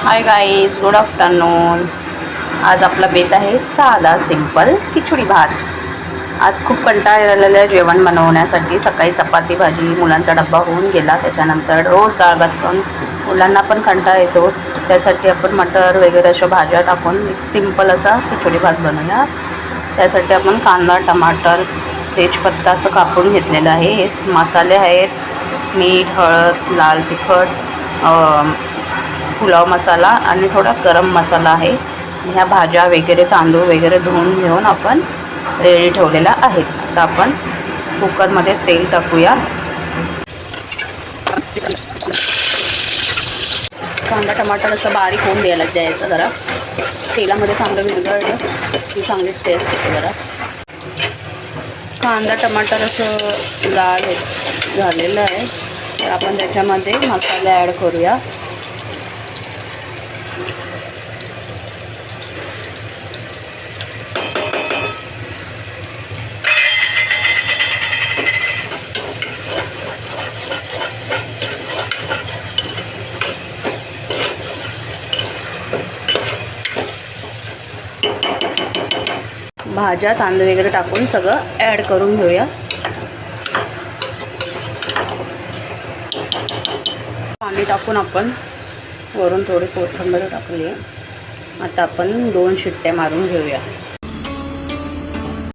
Hi guys, good afternoon. आज आपला बेत आहे साधा सिंपल खिचडी भात. आज खूप कंटाळा आलेला आहे जेवण बनवण्यासाठी. सकाळी चपाती भाजी मुलांचा डब्बा होऊन गेला, त्याच्यानंतर रोज डाळ भात खाऊन मुलांना पण कंटाळा येतो. त्यासाठी आपण मटर वगैरे अशा भाज्या टाकून एक सिंपल असा खिचडी भात बनवूया. त्यासाठी आपण कांदा, टमाटर, तेजपत्ता असं कापून घेतलेलं आहे. हे मसाले आहेत, मीठ, हळद, लाल तिखट, पुलाव मसाला आणि थोडा गरम मसाला आहे. ह्या भाज्या वगैरे तांदूळ वगैरे धुवून घेऊन आपण रेडी ठेवलेला आहे. आता आपण कुकरमध्ये तेल टाकूया. कांदा टमाटर असं बारीक होऊन द्यायला द्यायचं. जरा तेलामध्ये चांगलं विरघळलं की चांगली टेस्ट येते. जरा कांदा टमाटर असं लाल झालेलं आहे, तर आपण त्याच्यामध्ये मसाले ॲड करूया. भाज्या तांदूळ वगैरे टाकून सगळं ॲड करून घेऊया. पाणी टाकून आपण वरून थोडी कोथिंबीर टाकली आहे. आता आपण 2 शिट्ट्या मारून घेऊया.